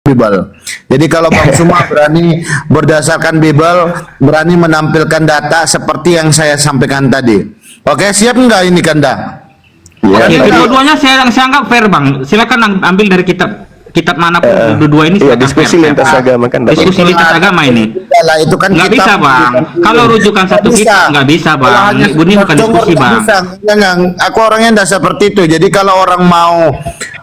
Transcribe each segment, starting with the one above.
Bible. Jadi kalau Bang Suma berani berdasarkan Bible, berani menampilkan data seperti yang saya sampaikan tadi. Oke, siap nggak ini Kanda? Ya, Oke, kedua-duanya saya anggap fair, Bang. Silakan ambil dari kitab manapun dua ini. Iya, diskusi lintas agama kan. Diskusi lintas agama ini. Lah, itu kan Nggak kitab. bisa, Bang. Kalau rujukan satu kitab nggak bisa, Bang. Ini bukan diskusi, Bang. Jangan, aku orangnya nggak seperti itu. Jadi kalau orang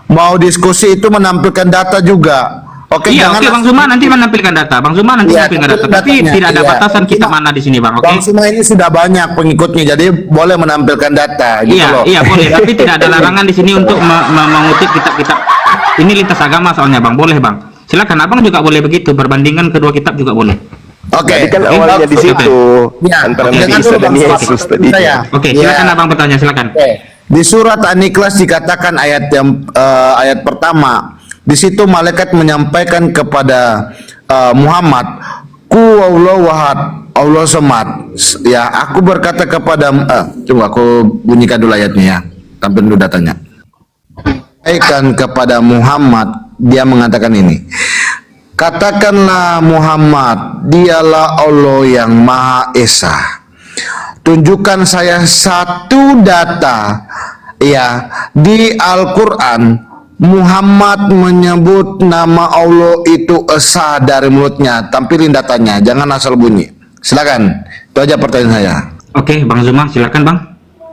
mau diskusi itu menampilkan data juga. Oke, Iya, jangan oke, Bang Zuma nanti menampilkan data. Bang Zuma nanti Iya, menampilkan data. Tapi datanya, tidak ada iya. batasan kitab mana di sini, Bang. Oke? Bang Suma ini sudah banyak pengikutnya, jadi boleh menampilkan data gitu Iya, loh. iya boleh. Tapi tidak ada larangan di sini untuk mengutip kitab-kitab. Ini lintas agama soalnya, Bang. Boleh, Bang. Silakan, Abang juga boleh begitu. Perbandingan kedua kitab juga boleh. Oke. Jadi kan awalnya di situ Ya, antara oke, Nabi jangan Isa dulu, dan Bang Suma. Yesus tadi. Saya. Oke, Ya. silakan Abang bertanya, silakan. Oke. Di surat An-Ikhlas dikatakan ayat pertama. Di situ malaikat menyampaikan kepada Muhammad, Ku Allah wahad, Allah somad. Ya, aku berkata kepada coba aku bunyikan dulu ayatnya ya. Tampil dulu datanya. Sampaikan kepada Muhammad, dia mengatakan ini. Katakanlah Muhammad, dialah Allah yang Maha Esa. Tunjukkan saya satu data ya di Al-Qur'an Muhammad menyebut nama Allah itu esa dari mulutnya. Tampilin datanya, jangan asal bunyi. Silakan. Itu aja pertanyaan saya. Oke, Bang Zuma, silakan, Bang.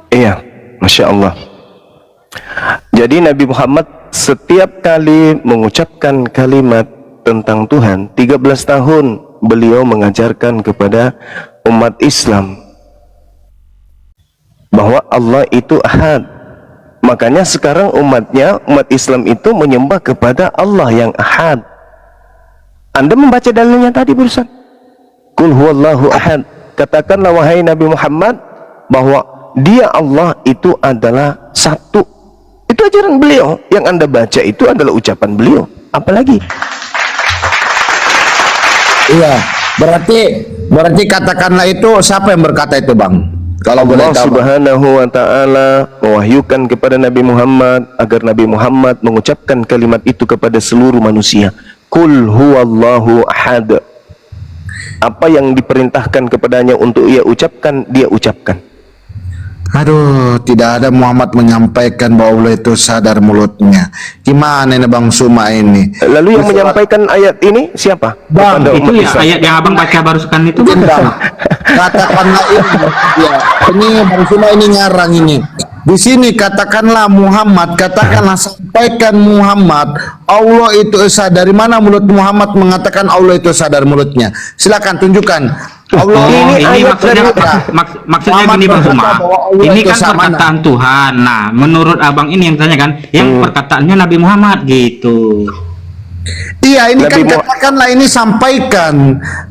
Iya, Masya Allah. Jadi Nabi Muhammad setiap kali mengucapkan kalimat tentang Tuhan, 13 tahun beliau mengajarkan kepada umat Islam bahwa Allah itu ahad. Makanya sekarang umat Islam itu menyembah kepada Allah yang ahad. Anda membaca dalilnya tadi barusan. Qul huwallahu ahad. Katakanlah wahai Nabi Muhammad bahwa dia Allah itu adalah satu. Itu ajaran beliau. Yang Anda baca itu adalah ucapan beliau. Apalagi? Iya, berarti katakanlah itu siapa yang berkata itu, Bang? Kalau boleh Allah tahu. Subhanahu wa ta'ala mewahyukan kepada Nabi Muhammad agar Nabi Muhammad mengucapkan kalimat itu kepada seluruh manusia. Qul huwallahu ahad. Apa yang diperintahkan kepadanya untuk ia ucapkan, dia ucapkan. Aduh, tidak ada Muhammad menyampaikan bahwa Allah itu sadar mulutnya. Gimana ini Bang Suma ini? Lalu yang menyampaikan ayat ini siapa? Bang, Kepada Itu umat ya Islam. ayat yang Abang baca barusan itu, Bang, Bang. katakanlah ini. Ya, ini Bang Suma ini ngarang ini. Di sini katakanlah Muhammad, katakanlah sampaikan Muhammad, Allah itu esa. Dari mana mulut Muhammad mengatakan Allah itu sadar mulutnya? Silakan tunjukkan. Allah ini ayat maksudnya dari- maksudnya Muhammad gini, Bang berkata Zuma. bahwa Allah Ini itu kan sama. perkataan Tuhan. Nah, menurut Abang ini yang tanya kan, yang perkataannya Nabi Muhammad gitu. Iya, ini kan Nabi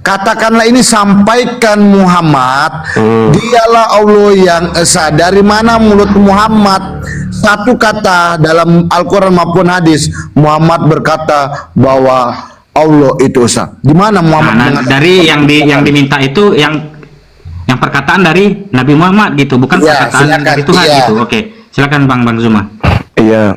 katakanlah ini sampaikan Muhammad, dialah Allah yang esa. Dari mana mulut Muhammad satu kata dalam Al-Quran maupun hadis Muhammad berkata bahwa Allah itu esa. Di mana Muhammad Nah, mengatakan- dari yang diminta itu yang perkataan dari Nabi Muhammad gitu, bukan Iya, perkataan silakan. dari Tuhan Iya. gitu. Oke, silakan Bang Zuma. Iya.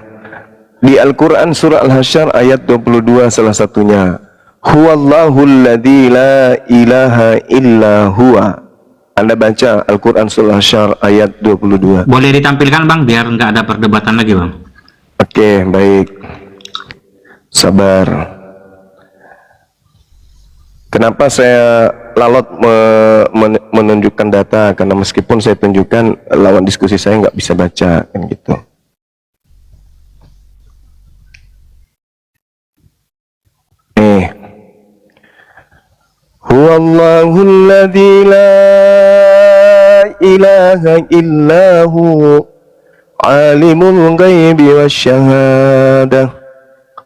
Di Al-Quran surah Al-Hasyr ayat 22 salah satunya. Huwallahu alladzi la ilaha illa huwa. Anda baca Al-Quran surah Al-Hasyr ayat 22. Boleh ditampilkan, Bang, biar nggak ada perdebatan lagi, Bang. Oke, baik. Sabar. Kenapa saya lalot menunjukkan data? Karena meskipun saya tunjukkan lawan diskusi saya nggak bisa baca kan gitu. Huwallahu alladzi la ilaha illa hu alimul ghaibi wasyahadah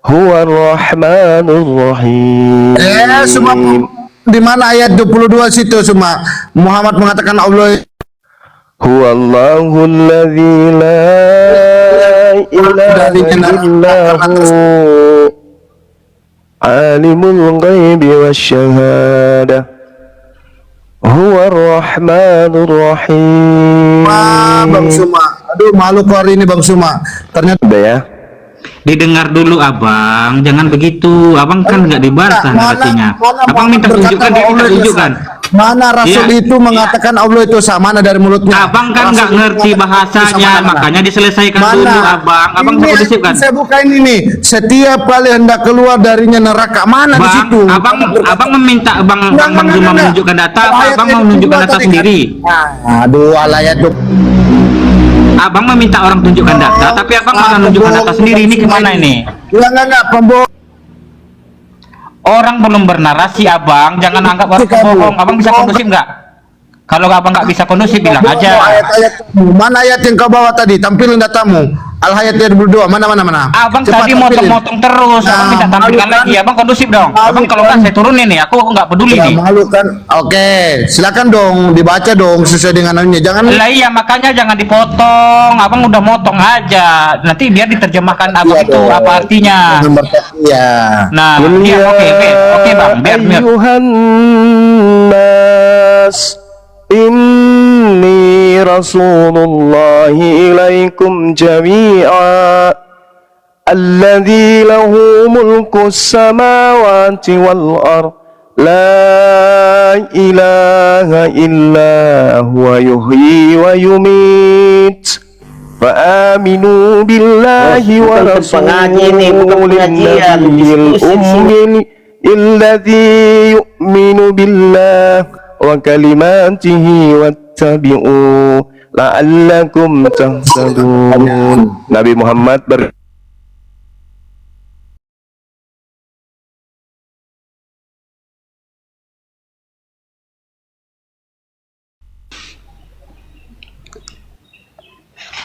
huwar rahmanur rahim. semua di mana ayat 22 situ semua Muhammad mengatakan Allah Huwallahu alladzi la ilaha illa hu alimul ghaibi wasyahadah huwar rahmanur rahim. Bang Suma. Aduh, malu kau hari ini Bang Suma. Ternyata Udah ya. Didengar dulu abang, jangan begitu. Abang kan nggak dibantah narasinya. Abang minta tunjukkan, dia minta tunjukkan. Mana Rasul Iya. itu mengatakan Allah itu sama, mana dari mulutnya? Abang kan nggak Rasul itu ngerti mengatakan Allah itu bahasanya, sama, mana? makanya diselesaikan Mana? dulu abang. Abang Ini kondusif kan? saya bukain ini. Setiap kali hendak keluar darinya neraka, mana di Bang, situ? abang meminta abang Bang Zuma menunjukkan data, apa Ayat abang yang mau menunjukkan kedua data tadi sendiri? kan. Aduh, alayat tuh. Abang meminta orang tunjukkan data, tapi abang malah menunjukkan data sendiri. Ini gimana ini? Enggak, pembohong. Orang belum bernarasi abang, jangan anggap orang pembohong. Abang bisa kondusif nggak? Kalau abang nggak bisa kondusif, bilang aja. Ayat-ayat mana ayat yang kau bawa tadi? Tampilin datamu. Al-Hayat ayat 22. Mana? Abang Cepat tadi tampilin. motong-motong terus, abang Nah, minta tampilkan malu kan? lagi. Abang kondusif dong. Malu Abang kalau kan? nggak saya turunin nih, aku nggak peduli Ya, nih. malu kan? Oke, silakan dong dibaca dong sesuai dengan anunya. Jangan Lah iya, makanya jangan dipotong. Abang udah motong aja. Nanti biar diterjemahkan abang Iya itu dong. apa artinya. Iya. Nah, Qul iya, ya oke bang, biar ayyuhan nas inni rasulullahi ilaikum jami'a alladzi lahu mulkus samawati wal ard la ilaha illa huwa yuhyi wa yumit فآمنوا بالله ورسوله النبي الأمي الذي يؤمن بالله وكلماته واتبعوا لعلكم تهتدون. Nabi Muhammad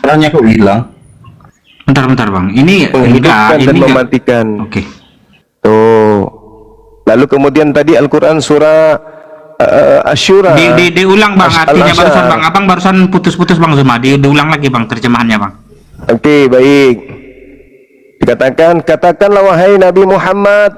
Orangnya kok hilang? bentar bang. Ini menghidupkan dan enggak. mematikan. Oke. Tuh. Lalu kemudian tadi Al-Quran surah Asyura. Diulang bang, artinya Al-Asyar. barusan bang. Abang barusan putus-putus bang Zuma. Diulang lagi bang terjemahannya bang. Oke, baik. Katakanlah wahai Nabi Muhammad,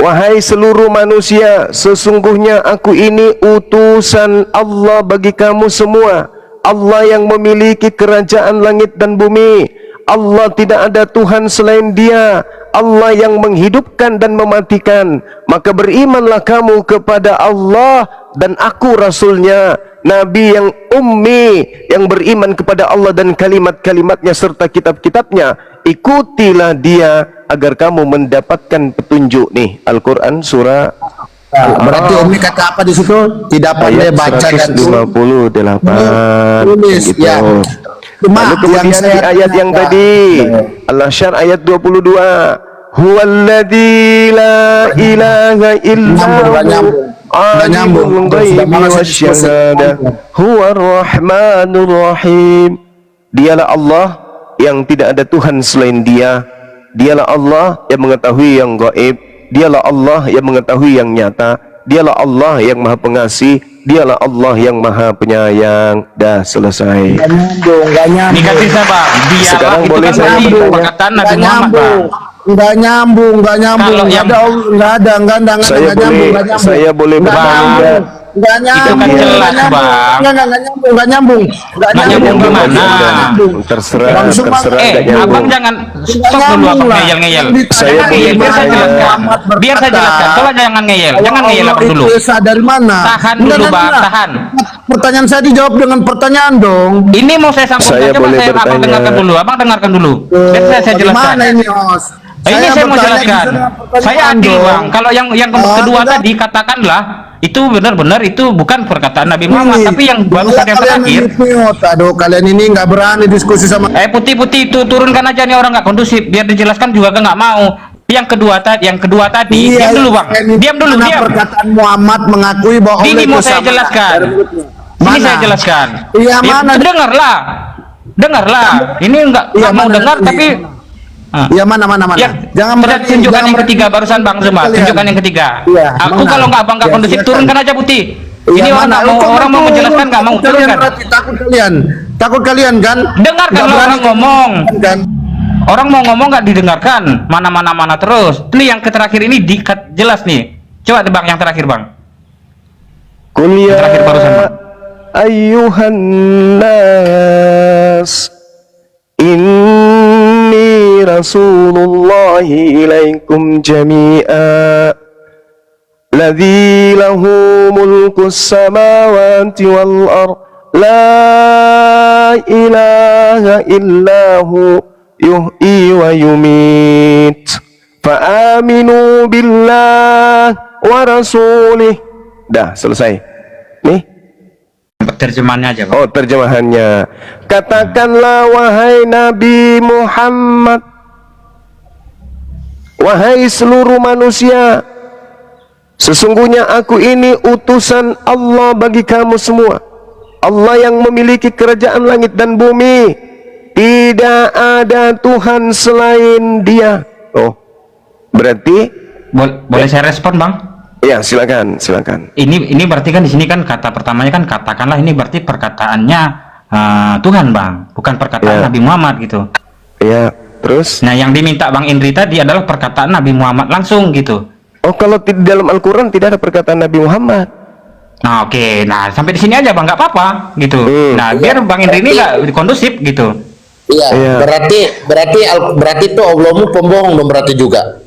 wahai seluruh manusia, sesungguhnya aku ini utusan Allah bagi kamu semua. Allah yang memiliki kerajaan langit dan bumi. Allah tidak ada Tuhan selain Dia. Allah yang menghidupkan dan mematikan. Maka berimanlah kamu kepada Allah dan aku Rasulnya, Nabi yang ummi, yang beriman kepada Allah dan kalimat-kalimatnya serta kitab-kitabnya. Ikutilah Dia agar kamu mendapatkan petunjuk. Nih Al-Quran surah Berarti Umi kata apa di situ? Tidak pandai ayat baca dan 158 tulis. gitu. Ya. Cuma Lalu kemudian yang saya di ayat yang tanyakan, tadi Al-Asyar ayat 22, huwallazi la ilaha illa Nggak nyambung. alimul ghaibi wasyahadah huwar rahmanur rahim. Dialah Allah yang tidak ada Tuhan selain Dia. Dialah Allah yang mengetahui yang gaib. Dialah Allah yang mengetahui yang nyata. Dialah Allah yang maha pengasih. Dialah Allah yang maha penyayang. Dah selesai. Nggak nyambung. Ini kasih saya bang. Dia Sekarang itu boleh kan saya tadi bertanya? perkataan Nabi Nggak Muhammad bang. Nggak nyambung. Kalau yang- Saya boleh bertanya? Nggak nyambung. kan jelas, Nggak nyambung. Bang. Nggak nyambung. Nggak nyambung gimana? Terserah, Bang Zuma, terserah. nggak Abang nyambung. jangan stop dulu abang ngeyel-ngeyel. Saya Jangan ngeyel, biar saya jelaskan. Biar saya jelaskan. Coba jangan ngeyel. Jangan ngeyel abang dulu. Dari mana? Tahan dulu, Bang, tahan. Pertanyaan saya dijawab dengan pertanyaan dong. Ini mau saya sampaikan. Saya Coba boleh abang bertanya. dengarkan dulu. Abang dengarkan dulu. Biar saya jelaskan. Bagaimana ini, Os? Ini saya mau bertanya jelaskan. bisa dengan pertanyaan Saya adil dong. bang. Kalau yang kedua enggak. tadi katakanlah itu benar-benar itu bukan perkataan Nabi Muhammad, Ini, tapi yang barusan malah yang kalian terakhir. mute. Aduh, kalian ini nggak berani diskusi sama. Putih-putih itu turunkan aja nih orang nggak kondusif. Biar dijelaskan juga kan nggak mau. Yang kedua tadi. Iya, Diam dulu bang. ini Diam dulu. mana Diam. perkataan Muhammad mengakui bahwa Allah Ini itu mau saya sama. jelaskan. Dari mulutnya. Ini Mana? saya jelaskan. Iya, Ya, mana? dengarlah. Ini Iya, nggak mau mana dengar tadi? tapi. Ah. Iya, mana. Ya, Jangan sudah berani- tunjukkan jangan yang berani- ketiga barusan Bang Zuma. Kalian. Tunjukkan yang ketiga. Iya, Aku mana? kalau nggak bang nggak Ya, kondusif, silakan. turunkan aja putih. Iya, Ini orang mana? nggak mau, Kok orang mau turun? menjelaskan nggak mau Takut kalian turunkan. berarti, takut kalian kan? Dengarkan Nggak lah berani orang ngomong. kan? Orang mau ngomong nggak didengarkan. Mana terus. Ini yang terakhir ini jelas nih. Coba deh bang yang terakhir bang. Qul ya Terakhir barusan, Bang. ayyuhan nas inni rasulullahi ilaikum jami'a ladzi lahu mulkus samawati wal ard la ilaha illahu yuhyi wa yumit fa aminu billah wa rasulih. Dah selesai nih. Terjemahannya aja, Bang. Oh, terjemahannya. Katakanlah wahai Nabi Muhammad, wahai seluruh manusia, sesungguhnya aku ini utusan Allah bagi kamu semua. Allah yang memiliki kerajaan langit dan bumi. Tidak ada Tuhan selain Dia. Oh, berarti Boleh saya respon, Bang? ya, silakan, silakan. Ini berarti kan di sini kan kata pertamanya kan katakanlah, ini berarti perkataannya Tuhan, Bang, bukan perkataan Ya. Nabi Muhammad gitu. Ya, terus? Nah, yang diminta Bang Indri tadi adalah perkataan Nabi Muhammad langsung gitu. Oh, kalau di dalam Al-Quran tidak ada perkataan Nabi Muhammad. Nah, oke. Nah, sampai di sini aja, Bang, nggak apa-apa gitu. Nah, biar Bang Indri ini nggak kondusif gitu. Iya, Iya. berarti itu Allahmu pembohong dong, berarti juga.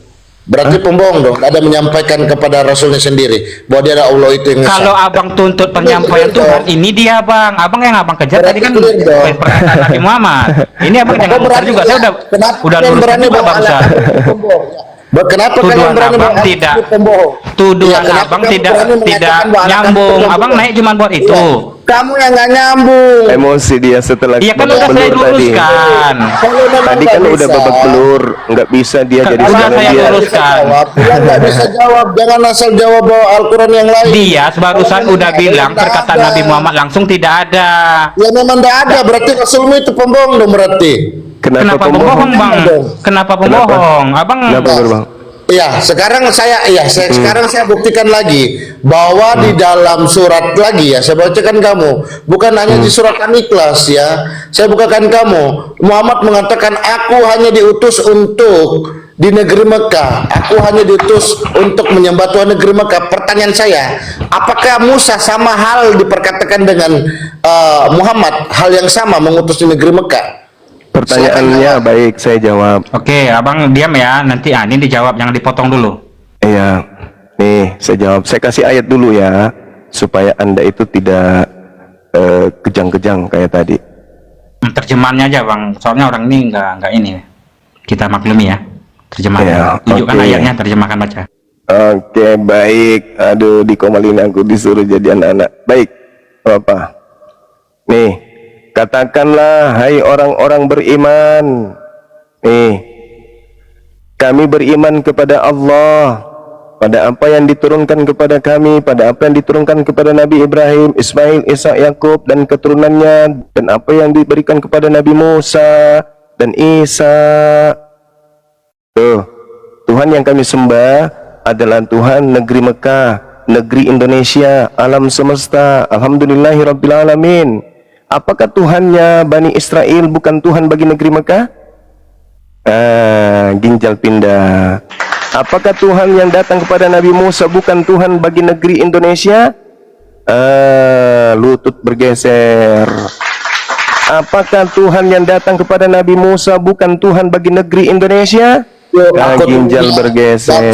Berarti pembohong dong, ada menyampaikan kepada Rasulnya sendiri bahwa dia ada Allah itu yang Kalau esa. Abang tuntut penyampaian Tuhan, ini dia, Bang. Abang yang Abang kejar tadi kan Berarti clear dong. perkataan Nabi Muhammad. Ini Abang jangan Kenapa besar juga. Saya udah kenapa kalian luruskan berani juga bawa barusan. alat pembohong? Kenapa Tuduhan kalian berani Abang bawa tidak. alat pembohong? Tuduhan Iya, kenapa Abang kamu tidak berani mengatakan bahwa anak nyambung. kamu Abang naik cuma buat itu. Iya, kamu yang nggak nyambung. Emosi dia setelah Iya kan babak udah saya belur tadi. luruskan. Kalau memang Tadi nggak kan udah bisa, babak belur, nggak bisa dia jadi Udah sekarang saya dia. luruskan. Dia nggak bisa jawab, jangan asal jawab bawa Al-Quran yang lain. Dia barusan Kalau udah memang bilang nggak perkataan ada. Nabi Muhammad langsung tidak ada. Ya memang nggak ada, berarti Rasulmu itu pembohong dong berarti. Kenapa pembohong, Bang? Kenapa pembohong? Abang Kenapa, Bang? Ya, sekarang saya buktikan lagi bahwa di dalam surat lagi ya, saya bacakan kamu, bukan hanya di surat An-Ikhlas ya. Saya bukakan kamu. Muhammad mengatakan, aku hanya diutus untuk di negeri Mekah. Aku hanya diutus untuk menyembah Tuhan negeri Mekah. Pertanyaan saya, apakah Musa sama hal diperkatakan dengan Muhammad, hal yang sama mengutus di negeri Mekah? Pertanyaannya baik, saya jawab. Oke, Abang diam ya. Nanti ini dijawab, jangan dipotong dulu. Iya, nih saya jawab. Saya kasih ayat dulu ya, supaya Anda itu tidak kejang-kejang kayak tadi. Terjemahannya aja, Bang. Soalnya orang ini nggak ini. Kita maklumi ya. Terjemahan. Ya, Tunjukkan oke. ayatnya, terjemahkan baca. Oke, baik. Aduh, dikomelin aku disuruh jadi anak-anak. Baik, apa? Nih, katakanlah, hai orang-orang beriman. Nih, kami beriman kepada Allah, pada apa yang diturunkan kepada kami, pada apa yang diturunkan kepada Nabi Ibrahim, Ismail, Ishak, Yakub dan keturunannya, dan apa yang diberikan kepada Nabi Musa dan Isa. Tuh, Tuhan yang kami sembah adalah Tuhan negeri Mekah, negeri Indonesia, alam semesta. Alhamdulillahirabbil alamin. Apakah Tuhannya Bani Israel bukan Tuhan bagi negeri Mekah? Ginjal pindah. Apakah Tuhan yang datang kepada Nabi Musa bukan Tuhan bagi negeri Indonesia? Lutut bergeser. Apakah Tuhan yang datang kepada Nabi Musa bukan Tuhan bagi negeri Indonesia? Ginjal bergeser.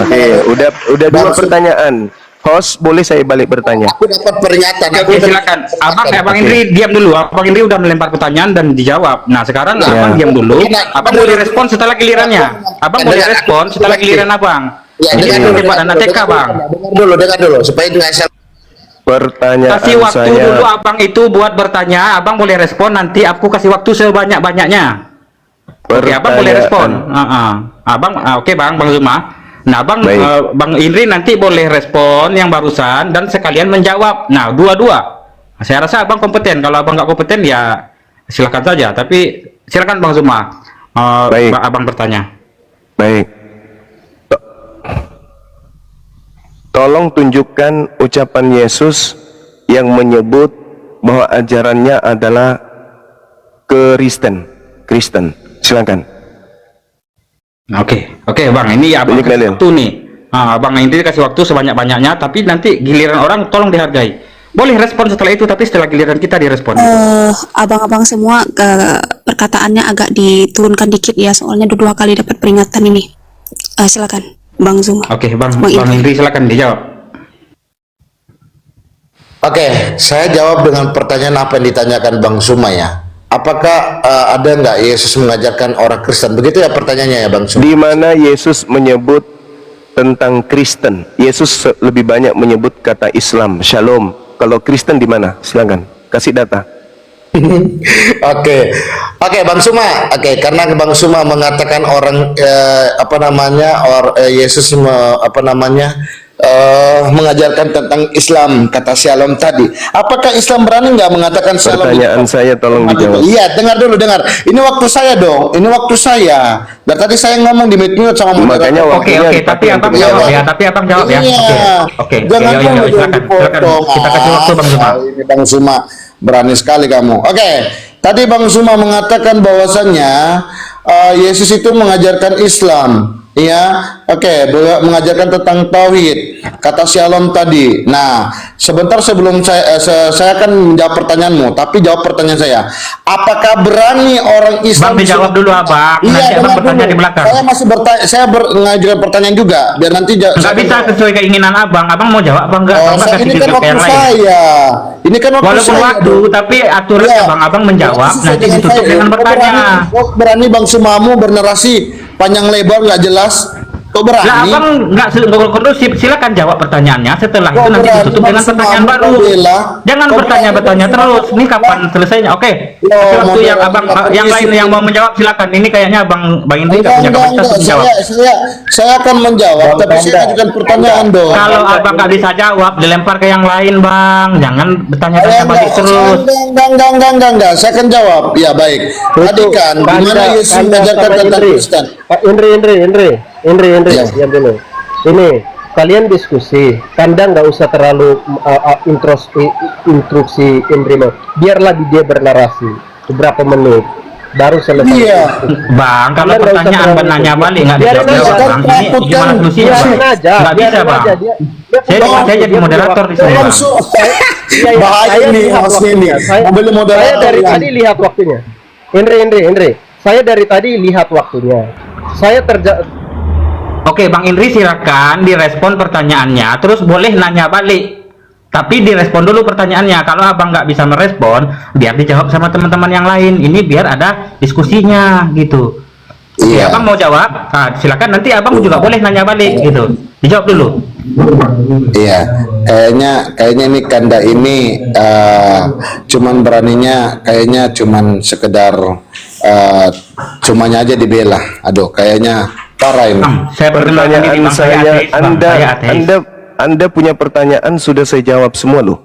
Oke, udah dua pertanyaan. Host, boleh saya balik bertanya? Aku dapat peringatan. Oke, silakan. Abang Indri diam dulu. Abang Indri udah melempar pertanyaan dan dijawab. Nah, sekarang Abang diam dulu. Abang boleh respon setelah gilirannya. Abang boleh respon setelah giliran Abang. Ya, Ini dengar tembak anak TK, Bang. dengar dulu supaya nggak salah. Pertanyaan Kasih waktu saya. dulu Abang itu buat bertanya. Abang boleh respon, nanti aku kasih waktu sebanyak-banyaknya. Oke, Abang boleh respon. Abang, oke Bang Zuma. Nah, Bang Indri nanti boleh respon yang barusan dan sekalian menjawab. Nah, dua-dua. Saya rasa Abang kompeten. Kalau Abang nggak kompeten ya silakan saja. Tapi silakan Bang Zuma. Baik. Abang bertanya. Baik. Tolong tunjukkan ucapan Yesus yang menyebut bahwa ajarannya adalah Kristen. Silakan. Oke, Bang. Ini Abang Tunjukkan, kasih Lil. waktu nih. Abang Indri kasih waktu sebanyak-banyaknya. Tapi nanti giliran orang tolong dihargai. Boleh respon setelah itu, tapi setelah giliran kita direspon. Abang-abang semua, perkataan perkataannya agak diturunkan dikit ya, soalnya dua kali dapat peringatan ini. Silakan Bang Zuma. Oke, Bang Indri. Indri silakan dijawab. Oke, saya jawab dengan pertanyaan apa yang ditanyakan Bang Suma ya. Apakah ada nggak Yesus mengajarkan orang Kristen? Begitu ya pertanyaannya ya Bang Suma. Di mana Yesus menyebut tentang Kristen? Yesus lebih banyak menyebut kata Islam, Shalom. Kalau Kristen di mana? Silakan kasih data. Oke, Bang Suma. Oke, karena Bang Suma mengatakan orang Yesus mengajarkan tentang Islam, kata Shalom tadi. Apakah Islam berani nggak mengatakan Shalom? Pertanyaan saya tolong dijawab. Iya, dengar dulu, dengar. Ini waktu saya dong. Ini waktu saya. Dan tadi saya ngomong di meeting sama Makanya Oke, waktunya tapi dipakai abang untuk jawab jawab. ya. Tapi abang jawab ya. Iya. Oke. Jangan Ya, dulu silakan. dipotong. Kita kasih waktu Bang Zuma. Ini Bang Suma berani sekali kamu. Oke, tadi Bang Suma mengatakan bahwasannya Yesus itu mengajarkan Islam. Ya, oke, mengajarkan tentang tauhid, kata Shalom tadi. Nah, sebentar sebelum saya akan menjawab pertanyaanmu, tapi jawab pertanyaan saya. Apakah berani orang Islam? Bang dijawab dulu abang. Iya, Nanti abang bertanya di belakang. Saya masih bertanya, saya mengajukan pertanyaan juga, biar nanti Nggak bisa sesuai keinginan abang. Abang mau jawab apa enggak? Abang kasih ini juga kan ke waktu yang lain. saya. Ini kan waktu Walaupun saya. waktu, tapi aturannya Iya. abang menjawab. Sesuai Nanti dengan ditutup saya. dengan Kok bertanya. berani Bang Sumamu bernarasi panjang lebar nggak jelas? Kok berani? Lah abang nggak kondusif, silakan jawab pertanyaannya. Setelah itu Kok nanti berani ditutup dengan Bang pertanyaan Sumamu baru. bela? Jangan Kok bertanya-bertanya berani terus. Bang Ini kapan Sumamu? selesainya? Oke. Loh, Kasih waktu mau yang berani abang, Bang yang lain Sumamu. yang mau menjawab silakan. Ini kayaknya bang Indri nggak punya kapasitas untuk menjawab. Saya akan menjawab, tapi saya ajukan pertanyaan dong. Kalau abang nggak bisa jawab, dilempar ke yang lain bang. Jangan bertanya-tanya balik terus. Enggak, saya akan jawab. Ya baik. Tadi kan, di mana Yesus mengajarkan tentang Kristen? Indri, Ya. diam dulu. Ini kalian diskusi, Kanda nggak usah terlalu instruksi Indri, biarlah dia bernarasi beberapa menit, baru selesai. Iya. Bang, kalau Kalian nggak usah pertanyaan terlalu bertanya itu. balik nggak Biarin dijawab aja, bang. kan Ini takut gimana kan. solusinya bang? Biarin aja, Nggak bisa biarin bang. aja. Dia Saya punya saya waktu, jadi dia punya moderator waktu. di sini bang. Bahaya Saya nih lihat host ini. waktunya. Mau beli Saya moderator dari yang- tadi lihat waktunya. Indri. Saya dari tadi lihat waktunya. Saya Oke, Bang Indri silakan direspon pertanyaannya, terus boleh nanya balik. Tapi direspon dulu pertanyaannya. Kalau abang nggak bisa merespon, biar dijawab sama teman-teman yang lain. Ini biar ada diskusinya gitu. Oke, Iya. abang mau jawab? Nah, silakan nanti abang juga boleh nanya balik gitu. Dijawab dulu. Iya, kayaknya ini Kanda ini cuman beraninya kayaknya cuman sekedar cumanya aja dibela. Aduh, kayaknya parah ini. Saya perkenalkan diri Pertanyaan bang, saya saya, ateis, Bang. Saya ateis. Anda punya pertanyaan sudah saya jawab semua loh.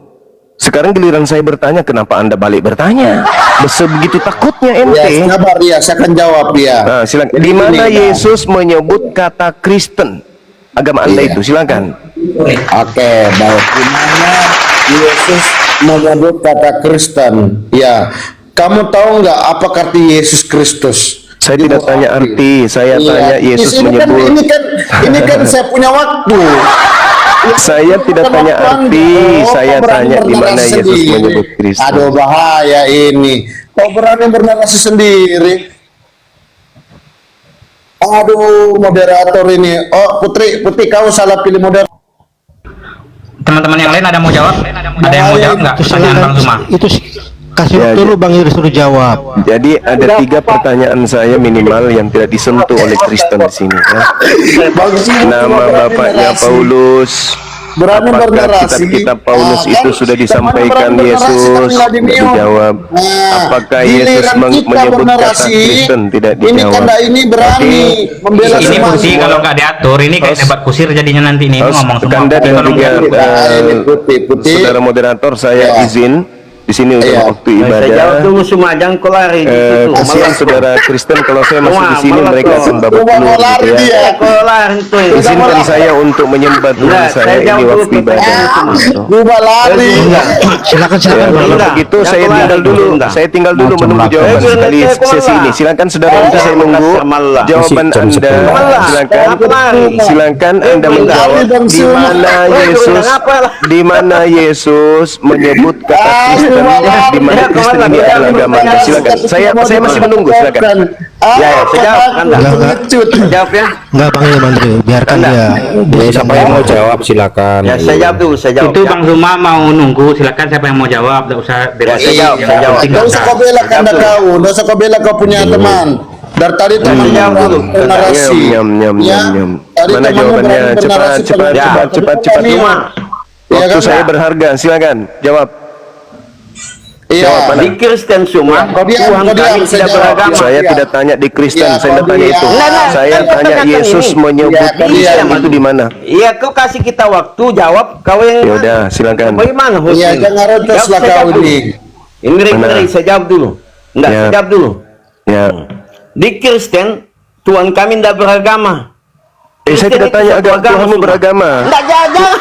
Sekarang giliran saya bertanya, kenapa Anda balik bertanya? Sebegitu takutnya Ya, ente. sabar ya, saya akan jawab ya. Nah, silakan. Jadi Di mana gini, Yesus menyebut kata Kristen? Agama Anda Iya. itu, silakan. Oke, baik. Di mana Yesus menyebut kata Kristen? Ya, kamu tahu nggak apa arti Yesus Kristus? Saya tidak tanya arti, saya Iya. tanya Yesus Ini kan- menyebut. ini kan saya punya waktu. Saya tidak tanya arti, saya tanya di mana Yesus menyebut Kristus. Aduh, bahaya ini. Kok berani bernarasi sendiri? Aduh, moderator ini. Oh, Putri, kau salah pilih moderator. Teman-teman yang lain ada mau jawab? Ada yang mau jawab nggak? Pertanyaan Bang Zuma. Itu kasih waktu dulu Bang Indri suruh jawab. Jadi ada 3 pertanyaan saya minimal yang tidak disentuh oleh Kristen di sini. Ya. Nama bapaknya Paulus. Berani Apakah bernarasi. kitab-kitab Paulus Ah, itu kan? sudah disampaikan Berani bernarasi, Yesus? tapi nggak Tidak di-mute. dijawab. Nah, Apakah giliran Yesus kita menyebut kata bernarasi, Kristen? Tidak Ini dijawab. Kanda ini berani membela Ini semua. Putih kalau nggak diatur, ini kayak Host. debat kusir jadinya nanti ini Host, ngomong semua. Kanda Tapi dan kalau juga nggak- Ini Putih. saudara moderator, saya Ya. izin di sini untuk Iya. waktu Saya jawab ibadah. tunggu semua, jangan kau lari di situ. Kasihan saudara Kristen kalau saya masuk di sini Malah mereka kau. akan babak Coba mau belur lari gitu ya. dia. Kau lari itu. Izinkan saya untuk menyembah Tuhan Enggak, saya saya ini jawab waktu dulu ibadah. Coba lari. Silakan Ya, Bang kalau Enggak. begitu Yang saya keluar tinggal itu, dulu. enggak. Saya tinggal dulu Macam menunggu lah. jawaban Eh, sekali saya keluar. sesi ini. Silakan saudara Anda saya nunggu Malah. jawaban Jam Anda. 10. Silakan. Apa lari? Silakan Anda Eh, menjawab Bang di Sul. mana Eh, Yesus apa lah? di mana Yesus menyebut kata Kristen Kristen, di mana Kristen ini adalah agama Anda. Silakan. Saya masih menunggu. Silakan. Ya, saya jawab Anda. Jawab ya. Enggak Bang Andri, biarkan dia. Siapa yang mau jawab silakan. Ya, saya jawab dulu, saya jawab. Itu ya. Bang Zuma mau nunggu, silakan siapa yang mau jawab, enggak usah beda. saya jawab, saya jawab. Nggak usah kau bela kanda kau, nggak usah kau bela kau punya teman. Dari tadi teman jawab dulu. narasi. Nyam. Tadi Mana temanmu jawabannya? berani bernarasi Cepat. Kami- Iya Waktu kan, saya Pak? berharga. Silakan. Jawab. Iya. Di Kristen semua, Kau diam, Tuhan kau diam, kami saya tidak jawab. beragama. Saya Iya. tidak tanya di Kristen, Iya, saya tidak kau tanya diam. itu. Nah, Saya kan tanya katakan Yesus ini. menyebutkan Iya, kau diam. itu di mana? Iya, kau kasih kita waktu jawab. Kau yang Ya udah, silakan. bagaimana Husin? Iya, jangan rocos Jawab, lah saya kau jawab dulu. ini. Indri, Mana? saya jawab dulu. Enggak, Ya. saya jawab dulu. Ya. Di Kristen, Tuhan kami tidak beragama. Saya tidak tanya agama Tuhanmu beragama. Enggak, jangan.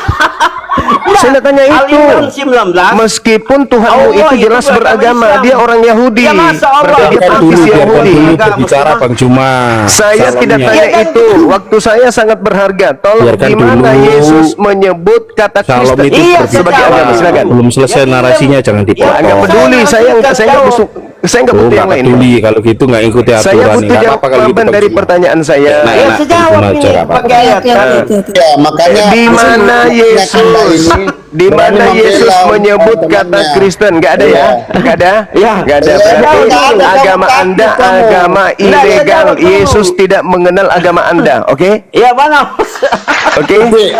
Saya tidak tanya itu. Al-Imran 19. Meskipun Tuhanmu Allah itu itu jelas beragama beragama, Islam. dia orang Yahudi. Ya, masa Allah? Berarti dia Biarkan praktis dulu, Yahudi. berbicara Bang Cuma. Saya tidak tanya Iya kan? itu. Waktu saya sangat berharga. Tolong Biarkan di mana dulu. Yesus menyebut kata Shalom Kristen itu Iya, sebagai saya agama? jawab. Silakan. belum selesai narasinya, jangan Enggak dipotong. peduli, saya enggak busuk. Saya enggak butuh yang lain. peduli kalau gitu nggak ikuti Saya aturan. butuh Nggak apa-apa kalau gitu jawaban Bang dari Cuma. pertanyaan saya. Nah, Ya, enak, saya jawab Cuma ini aja, nggak apa-apa. pakai ayat. Ya, makanya Di mana Yesus, di mana Yesus menyebut kata Kristen? Enggak ada ya? Enggak ada? Ya. Enggak ada. Ya, Berarti nggak ada. agama Kamu Anda takut kamu. agama Nggak, saya ilegal. jawab dulu. Yesus tidak mengenal agama Anda. Oke? Iya, mana? Oke?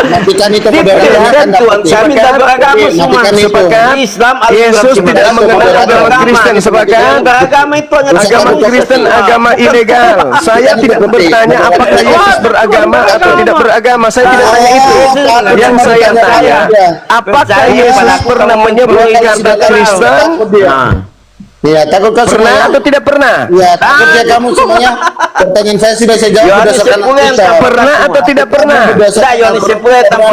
matikan itu Di moderatornya Kristen, kan Tuhan dapat. kami tidak beragama semua. Matikan itu. Sepakat? Islam, Yesus tidak mengenal agama Kristen. Sepakat? Beragama itu hanya Agama Kristen agama ilegal. Saya tidak bertanya apakah Yesus beragama atau tidak beragama. Saya tidak tanya itu. Yang saya tanya, apakah Yesus pernah menyebut kata Kristen? Nah, Iya, takut kau Pernah semuanya. atau tidak pernah? Iya, takut ya kamu semuanya. Pertanyaan saya sudah saya jawab Yohanes berdasarkan 10 yang Alkitab. Pernah atau tidak pernah? tidak Yohanes 10 tanpa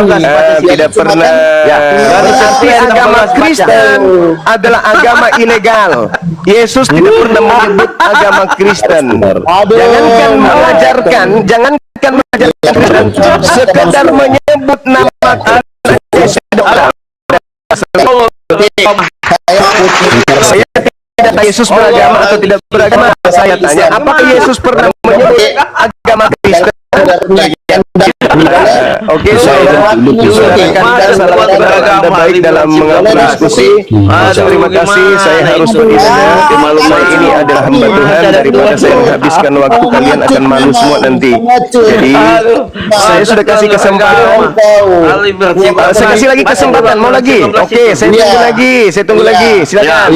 Tidak pernah. Ya, Berarti agama Kristen adalah agama ilegal. Yesus tidak pernah menyebut agama Kristen. Jangankan mengajarkan, jangankan mengajarkan Kristen, sekedar menyebut nama Yesus saya tidak tanya Yesus beragama atau tidak beragama. Saya tanya, apakah Yesus pernah menyebut agama Kristen? Oke, saya salah Anda baik dalam mengatur diskusi. Terima kasih. Saya harus pergi saja. Saya ini adalah hamba Tuhan. Daripada saya menghabiskan waktu, kalian akan malu semua nanti. Jadi saya sudah kasih kesempatan. Saya kasih lagi kesempatan. Mau lagi? Oke, saya tunggu lagi. Saya tunggu lagi. Silakan.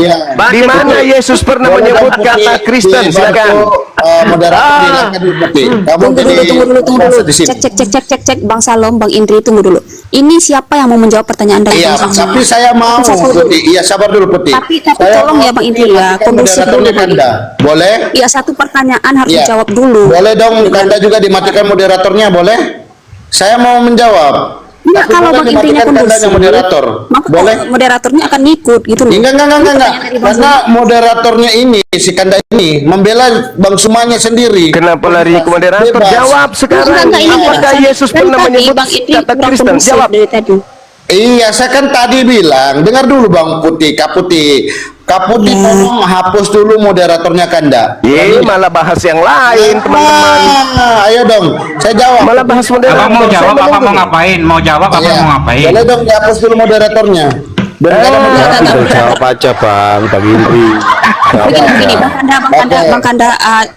Di mana Yesus pernah menyebut kata Kristen? Silakan. Moderator kamu Tunggu dulu. di sini. Cek Bang Salom, Bang Indri, tunggu dulu. Ini siapa yang mau menjawab pertanyaan dari Iya, Bang Salom? tapi saya mau Putih. Iya, sabar dulu Putih. Tapi Saya tolong ya Bang Indri ya, kondusif dulu. moderatornya Kanda. Boleh? Iya, satu pertanyaan harus Iya. dijawab dulu. Boleh dong Kanda juga dimatikan moderatornya, boleh? Saya mau menjawab. Enggak, Tapi kalau boleh Bang Indrinya dimatikan Kandanya kondusif, moderator. maka Boleh? moderatornya akan ngikut gitu loh. Enggak. Pertanyaan dari Bang Karena moderatornya ini, si Kanda ini, membela Bang Sumanya sendiri. Kenapa lari ke moderator? Bebas. Jawab sekarang. Enggak, ini Apakah enggak. Yesus Dari pernah tadi menyebut Bang Indri kata kurang Kristen? kondusif Jawab. dari tadi. Iya, saya kan tadi bilang, dengar dulu Bang Putih, Kak Putih. Kak Putih tolong hapus dulu moderatornya Kanda. Malah bahas yang lain, teman-teman. Ayo dong, saya jawab. Malah bahas moderator. Abang mau Saya jawab apa menunggu mau nih. ngapain? Mau jawab apa Iya. mau ngapain? Boleh dong dihapus dulu moderatornya. Dan kalau Jawab aja Bang Indri. Begini, Bang Kanda,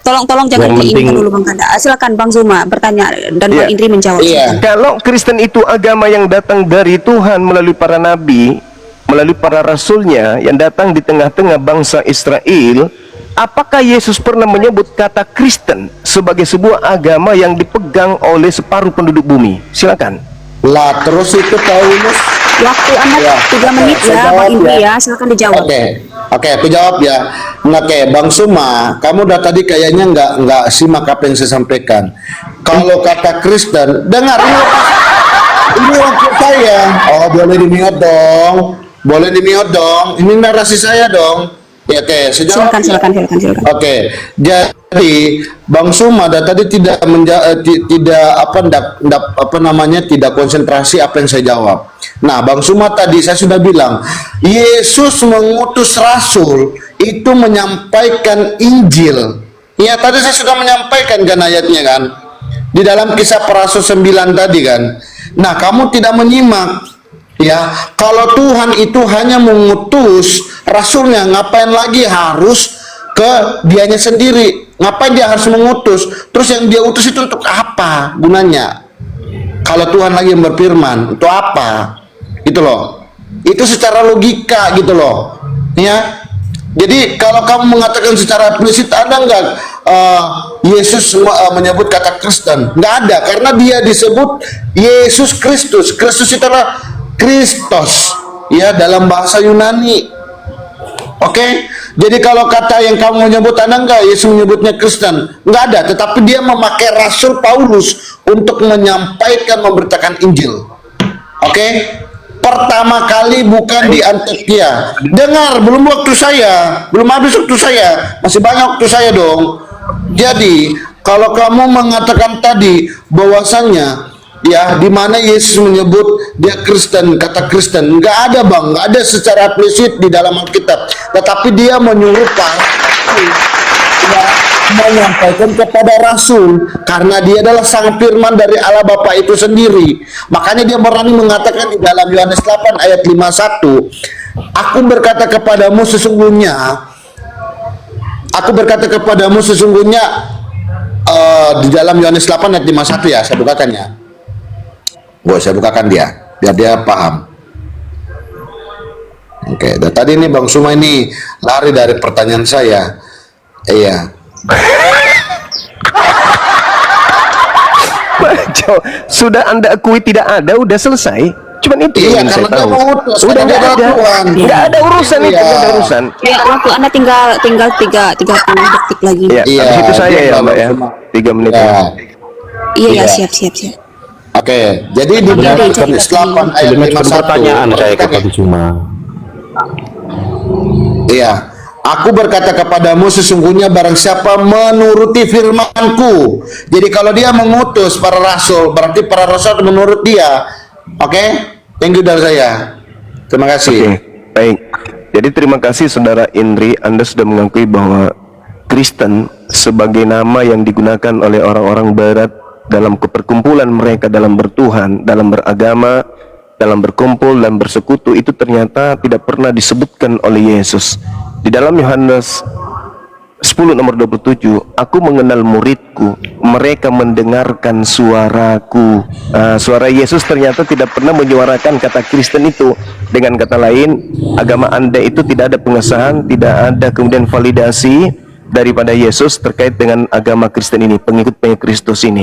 tolong jangan Yang penting- diingat dulu Bang Kanda. Silakan Bang Zuma bertanya dan Iya. Bang Indri menjawab. Iya. Kalau Kristen itu agama yang datang dari Tuhan melalui para nabi, melalui para rasulnya yang datang di tengah-tengah bangsa Israel, apakah Yesus pernah menyebut kata Kristen sebagai sebuah agama yang dipegang oleh separuh penduduk bumi? Silakan. Lah terus itu Paulus. Waktu Anda Ya. 3 menit Saya ya jawab Bang Indri ya. ya, silakan dijawab. Oke, aku jawab ya. Oke, Bang Suma, kamu udah tadi kayaknya nggak simak apa yang saya sampaikan. Kalau kata Kristen, dengar ini waktu saya. Oh, boleh di-mute dong. Boleh di-mute dong. Ini narasi saya dong. Ya, oke, saya jawab. Silakan. Oke, Jadi Bang Sumada tadi tidak tidak konsentrasi apa yang saya jawab. Nah, Bang Suma tadi saya sudah bilang, Yesus mengutus rasul itu menyampaikan Injil. Ya, tadi saya sudah menyampaikan kan ayatnya kan. Di dalam Kisah Para Rasul 9 tadi kan. Nah, kamu tidak menyimak. Ya, kalau Tuhan itu hanya mengutus rasulnya, ngapain lagi harus ke dianya sendiri? Ngapain dia harus mengutus? Terus yang dia utus itu untuk apa gunanya? Kalau Tuhan lagi yang berfirman, untuk apa? Gitu loh. Itu secara logika gitu loh. Ya. Jadi kalau kamu mengatakan secara eksplisit, ada nggak Yesus menyebut kata Kristen? Nggak ada, karena dia disebut Yesus Kristus. Kristus itu adalah Kristos, ya, dalam bahasa Yunani. Oke, jadi kalau kata yang kamu menyebut, ada nggak Yesus menyebutnya Kristen? Nggak ada, tetapi dia memakai Rasul Paulus untuk menyampaikan, memberitakan Injil. Oke, pertama kali bukan di Antioquia. Dengar, belum waktu saya, belum habis waktu saya, masih banyak waktu saya dong. Jadi kalau kamu mengatakan tadi bahwasannya, ya, di mana Yesus menyebut dia Kristen, kata Kristen, nggak ada bang, nggak ada secara eksplisit di dalam Alkitab. Tetapi dia menyuruh menyampaikan kepada Rasul, karena dia adalah sang firman dari Allah Bapa itu sendiri. Makanya dia berani mengatakan di dalam Yohanes 8 ayat 51, Aku berkata kepadamu sesungguhnya, di dalam Yohanes 8 ayat 51 ya, saya bukakannya. Saya bukakan dia, biar dia paham. Oke, dan tadi ini Bang Suma ini lari dari pertanyaan saya. Iya. Sudah Anda akui tidak ada, udah selesai. Cuman itu Iya, yang saya karena dia tahu. mengutus, Udah karena nggak dia ada, Tuhan. nggak ada urusan itu, Iya. nggak ada urusan. Ya, waktu Anda tinggal 30 detik lagi. Ya, Iya, habis itu saya dia ya Bang Mbak ya, Suma. 3 menit. Ya. Iya, Iya. siap. Oke, jadi di Oke, Yohanes jadi 8 ayat Sebelumnya 51. pertanyaan saya ke Bang Suma. Iya, aku berkata kepadamu sesungguhnya barang siapa menuruti firmanku. Jadi kalau dia mengutus para rasul, berarti para rasul menurut dia. Oke, thank you dari saya. Terima kasih. Oke, baik. Jadi terima kasih Saudara Indri, Anda sudah mengakui bahwa Kristen sebagai nama yang digunakan oleh orang-orang Barat dalam perkumpulan mereka, dalam bertuhan, dalam beragama, dalam berkumpul dan bersekutu, itu ternyata tidak pernah disebutkan oleh Yesus. Di dalam Yohanes 10 nomor 27, aku mengenal muridku, mereka mendengarkan suaraku. Suara Yesus ternyata tidak pernah menyuarakan kata Kristen itu. Dengan kata lain, agama Anda itu tidak ada pengesahan, tidak ada kemudian validasi daripada Yesus terkait dengan agama Kristen ini, pengikut-pengikut Kristus ini.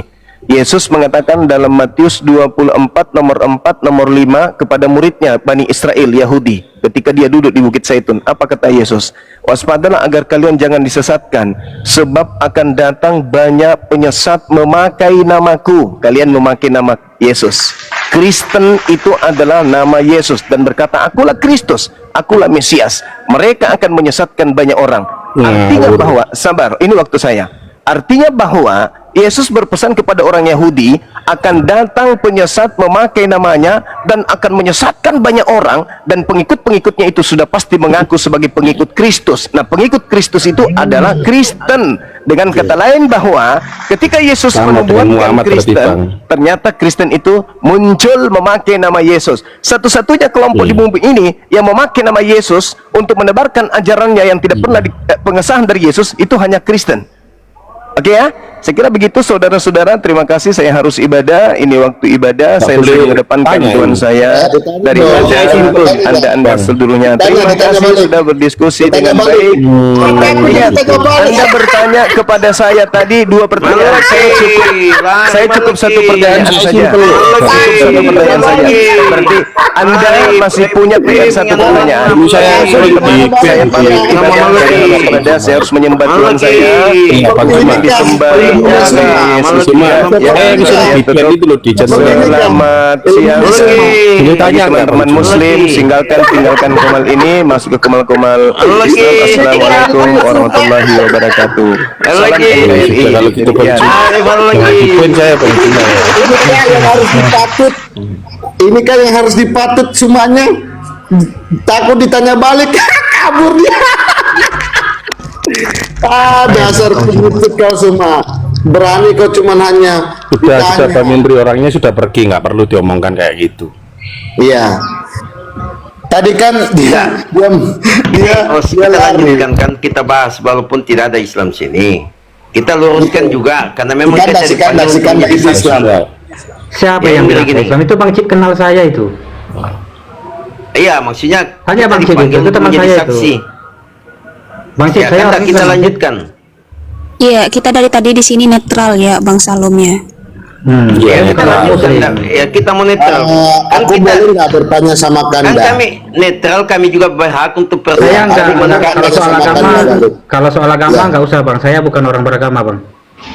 Yesus mengatakan dalam Matius 24 nomor 4 nomor 5 kepada muridnya Bani Israel Yahudi ketika dia duduk di Bukit Zaitun. Apa kata Yesus? Waspadalah agar kalian jangan disesatkan, sebab akan datang banyak penyesat memakai namaku. Kalian memakai nama Yesus. Kristen itu adalah nama Yesus dan berkata, akulah Kristus, akulah Mesias. Mereka akan menyesatkan banyak orang. Artinya bahwa, sabar, ini waktu saya. Artinya bahwa Yesus berpesan kepada orang Yahudi, akan datang penyesat memakai namanya dan akan menyesatkan banyak orang, dan pengikut-pengikutnya itu sudah pasti mengaku sebagai pengikut Kristus. Nah, pengikut Kristus itu adalah Kristen. Dengan kata lain bahwa ketika Yesus membuatkan Kristen, ternyata Kristen itu muncul memakai nama Yesus. Satu-satunya kelompok di bumi ini yang memakai nama Yesus untuk menebarkan ajarannya yang tidak pernah pengesahan dari Yesus, itu hanya Kristen. Oke ya, saya kira begitu saudara-saudara. Terima kasih, saya harus ibadah. Ini waktu ibadah, saya sudah mengedepankan Tuhan saya daripada Anda seluruhnya. Terima kasih sudah berdiskusi dengan baik. Ingat, Anda bertanya kepada saya tadi 2 pertanyaan. Saya cukup 1 pertanyaan saja. Berarti Anda masih punya PR 1 pertanyaan. Saya harus menyembah Tuhan saya. Disembah itu loh di channel. Selamat siang. Ini tanya teman-teman muslim, tinggalkan Komal ini, masuk ke Komal Islam. Assalamualaikum warahmatullahi wabarakatuh. Salam NKRI. Kalau gitu Bang saya Bang Cuma. Ini kan yang harus dipatut. Ini kan yang harus dipatut semuanya. Takut ditanya balik, kabur dia. Dasar pengecut kau semua. Berani kau cuman hanya Sudah Bang Indri orangnya sudah pergi, nggak perlu diomongkan kayak gitu. Iya. Tadi kan dia kita lanjutkan kan, kita bahas walaupun tidak ada Islam sini. Kita luruskan juga karena memang kita sikanda itu Islam. Siapa Ya, yang bilang gini. Islam itu? Bang Cip kenal saya itu. Iya, maksudnya Hanya kita Bang Cip dipanggil itu teman menjadi saya saksi. Bang Cip Ya saya kan, orang kita Islam. lanjutkan. Iya, kita dari tadi di sini netral ya, Bang Salomnya. Ya, kita netral. lanjutkan. Ya, kita mau netral. Kan Aku kita boleh nggak bertanya sama kan Kanda? kami netral, kami juga berhak untuk Saya bertanya. kalau soal sama agama, Kanda. kalau soal agama Ya. nggak usah Bang. Saya bukan orang beragama Bang.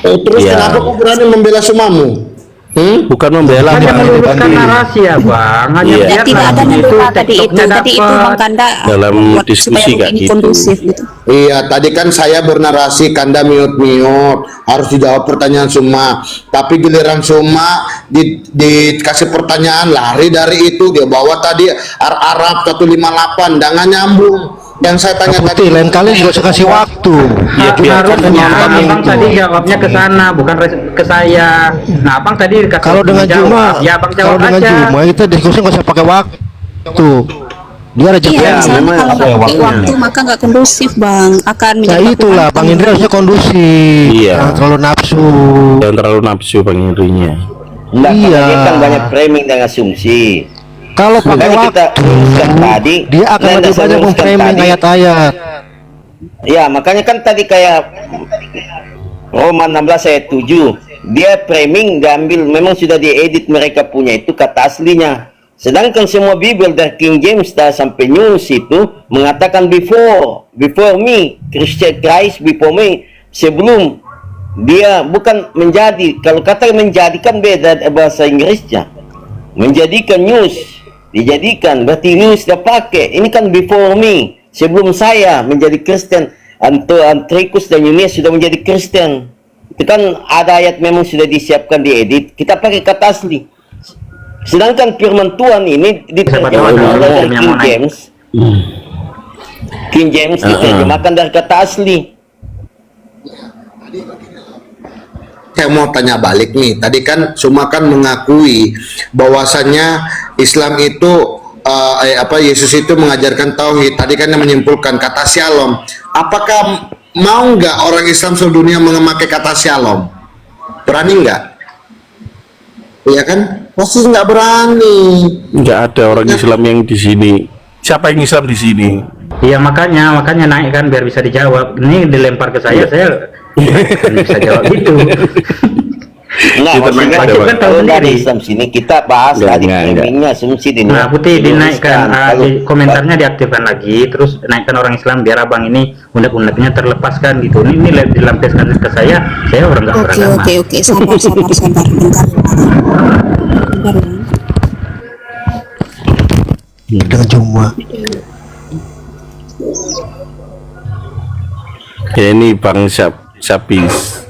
Terus Iya. kenapa kau berani membela sumamu? Bukan membela Hanya Bang. meluruskan narasi ya Bang. Hanya Iya. biar Tidak ada narasi membela tadi itu. TikToknya Tadi itu dapat. Bang Kanda Dalam buat diskusi supaya kayak ini gitu. kondusif gitu. Iya, tadi kan saya bernarasi, Kanda miut-miut, harus dijawab pertanyaan Suma. Tapi giliran Suma dikasih pertanyaan, lari dari itu, dia bawa tadi Arab 158, jangan nyambung. Yang saya tanya Putih, lain kali juga saya kasih waktu. Ya biarkan Harusnya penonton Abang itu. tadi jawabnya ke sana, bukan ke saya. Nah, Abang tadi dikasih Kalau dengan jawab. Juma, Ya Abang kalau jawab dengan aja. Juma kita diskusi nggak usah pakai waktu. Dia ada Iya, jeda. misalnya memang kalau ada nggak pakai waktunya. waktu maka nggak kondusif Bang. Akan Nah menjadi itulah baku Bang hantam. Indra harusnya kondusif. Iya. Jangan terlalu nafsu. Jangan terlalu nafsu Bang Indrinya. Enggak, Iya. dia kan banyak framing dan asumsi. Kalau pakai Makanya kita waktu, luruskan tadi. dia akan dan lebih saya banyak luruskan memframing tadi. ayat-ayat. Ya, makanya kan tadi kayak Roma 16 ayat 7, dia framing diambil, memang sudah diedit, mereka punya itu kata aslinya. Sedangkan semua Bible dari King James sampai News itu mengatakan before me, Christian Christ before me, sebelum dia, bukan menjadi. Kalau kata menjadikan beda bahasa Inggrisnya. Menjadikan news, dijadikan berarti news dia pakai. Ini kan before me, sebelum saya menjadi Kristen. Antrikus dan Yunis sudah menjadi Kristen. Itu kan ada ayat memang sudah disiapkan diedit. Kita pakai kata asli. Sedangkan firman Tuhan ini diterjemahkan oleh King James. King James diterjemahkan dari kata asli. Saya mau tanya balik nih. Tadi kan Suma kan mengakui bahwasannya Islam itu Yesus itu mengajarkan tauhid. Tadi kan yang menyimpulkan kata shalom. Apakah mau nggak orang Islam seluruh dunia memakai kata shalom? Berani nggak? Iya kan? Pasti nggak berani. Nggak ada orang Islam yang di sini. Siapa yang Islam di sini? Iya makanya naik kan biar bisa dijawab. Ini dilempar ke saya nggak bisa jawab gitu. Nah, Kita maksudnya naik kan tahu kalau dari sendiri. Islam sini kita bahas tadi framingnya, asumsi Nah, Putih dinaikkan, Kalau- komentarnya diaktifkan lagi, terus naikkan orang Islam biar abang ini unek-uneknya terlepaskan gitu. Ini dilampiaskan ke saya orang nggak Oke, beragama. oke, sabar. Bentar. Dengan Juma. Ya ini Bang Syapis.